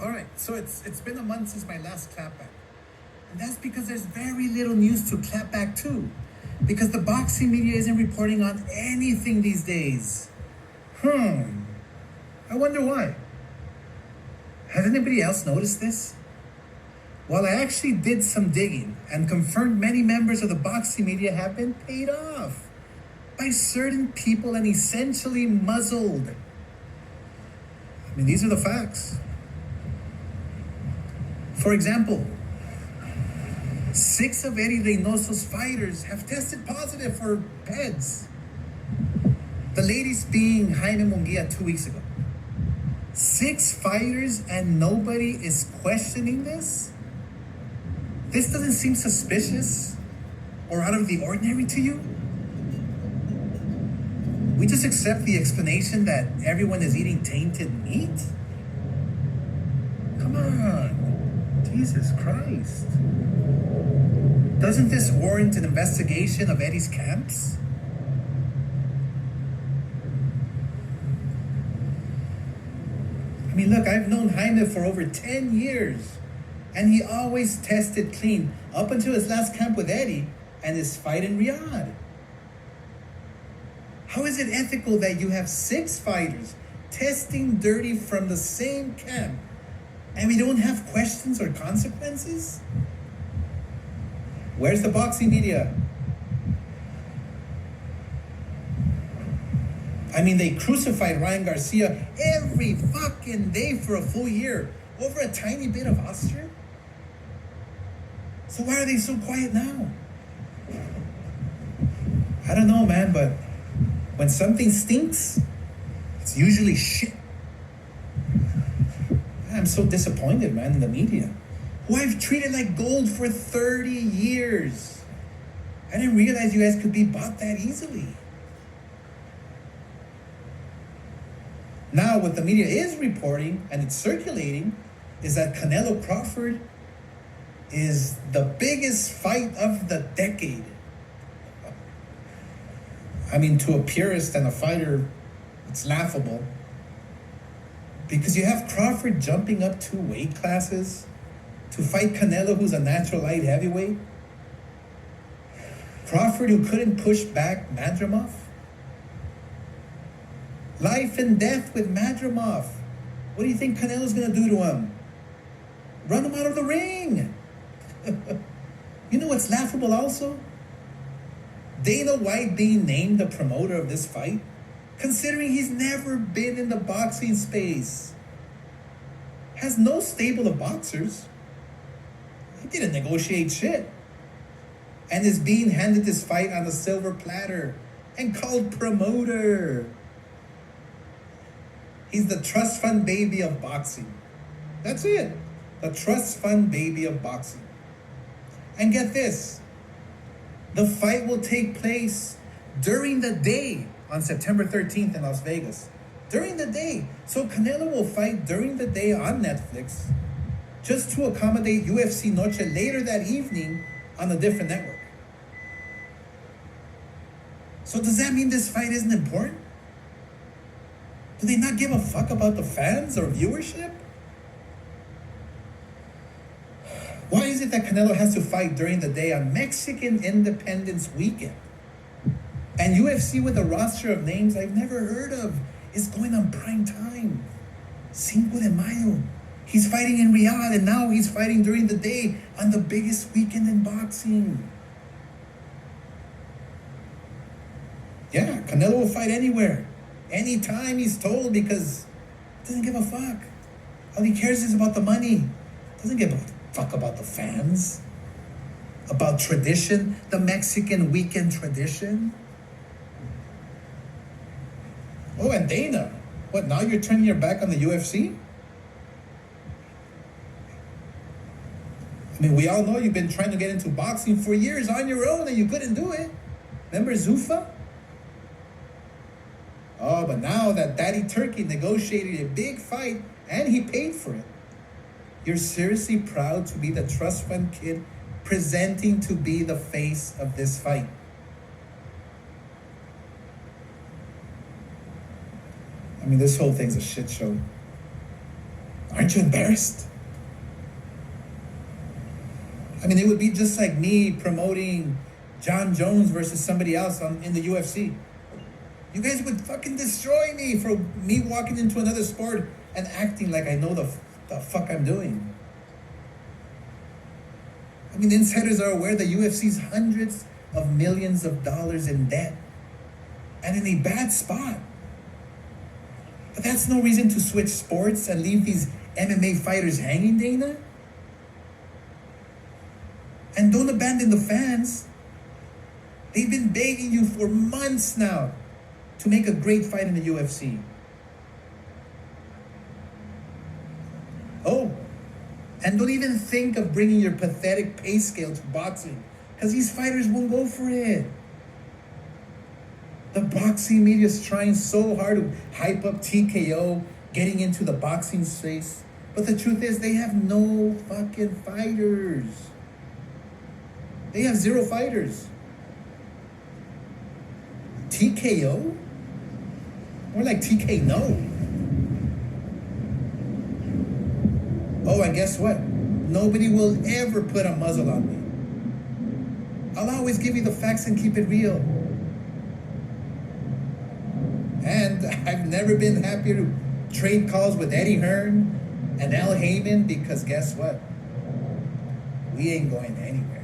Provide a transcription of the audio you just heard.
All right, so it's been a month since my last clapback. And that's because there's very little news to clap back to. Because the boxing media isn't reporting on anything these days. I wonder why. Has anybody else noticed this? Well, I actually did some digging and confirmed many members of the boxing media have been paid off by certain people and essentially muzzled. I mean, these are the facts. For example, 6 of Eddie Reynoso's fighters have tested positive for PEDs. The latest being Jaime Munguia 2 weeks ago. 6 fighters and nobody is questioning this? This doesn't seem suspicious or out of the ordinary to you? We just accept the explanation that everyone is eating tainted meat? Come on, Jesus Christ. Doesn't this warrant an investigation of Eddie's camps? I mean, look, I've known Jaime for over 10 years, and he always tested clean up until his last camp with Eddie and his fight in Riyadh. How is it ethical that you have 6 fighters testing dirty from the same camp and we don't have questions or consequences? Where's the boxing media? I mean, they crucified Ryan Garcia every fucking day for a full year over a tiny bit of Austria. So why are they so quiet now? I don't know, man, but when something stinks, it's usually shit. I'm so disappointed, man, in the media, who I've treated like gold for 30 years. I didn't realize you guys could be bought that easily. Now, what the media is reporting, and it's circulating, is that Canelo Crawford is the biggest fight of the decade. I mean, to a purist and a fighter, it's laughable. Because you have Crawford jumping up 2 weight classes to fight Canelo, who's a natural light heavyweight. Crawford, who couldn't push back Madrimov. Life and death with Madrimov. What do you think Canelo's gonna do to him? Run him out of the ring. You know what's laughable also? Dana White being named the promoter of this fight, considering he's never been in the boxing space. Has no stable of boxers. He didn't negotiate shit. And is being handed this fight on a silver platter and called promoter. He's the trust fund baby of boxing. That's it. The trust fund baby of boxing. And get this. The fight will take place during the day on September 13th in Las Vegas. During the day. So Canelo will fight during the day on Netflix just to accommodate UFC Noche later that evening on a different network. So does that mean this fight isn't important? Do they not give a fuck about the fans or viewership? Why is it that Canelo has to fight during the day on Mexican Independence Weekend? And UFC, with a roster of names I've never heard of, is going on prime time. Cinco de Mayo. He's fighting in Riyadh, and now he's fighting during the day on the biggest weekend in boxing. Yeah, Canelo will fight anywhere. Anytime he's told, because he doesn't give a fuck. All he cares is about the money. Doesn't give a fuck about the fans. About tradition, the Mexican weekend tradition. Oh, and Dana, what, now you're turning your back on the UFC? I mean, we all know you've been trying to get into boxing for years on your own and you couldn't do it. Remember Zuffa? Oh, but now that Daddy Turkey negotiated a big fight and he paid for it, you're seriously proud to be the trust fund kid presenting to be the face of this fight. I mean, this whole thing's a shit show. Aren't Aren't you embarrassed? I mean, it would be just like me promoting John Jones versus somebody else in the UFC. You guys would fucking destroy me for me walking into another sport and acting like I know the fuck I'm doing. I mean, insiders are aware that UFC's hundreds of millions of dollars in debt and in a bad spot. But that's no reason to switch sports and leave these MMA fighters hanging, Dana. And don't abandon the fans. They've been begging you for months now to make a great fight in the UFC. Oh, and don't even think of bringing your pathetic pay scale to boxing, because these fighters won't go for it. The boxing media is trying so hard to hype up TKO, getting into the boxing space. But the truth is, they have no fucking fighters. They have 0 fighters. TKO? More like TK no. Oh, and guess what? Nobody will ever put a muzzle on me. I'll always give you the facts and keep it real. And I've never been happier to trade calls with Eddie Hearn and Al Heyman, because guess what? We ain't going anywhere.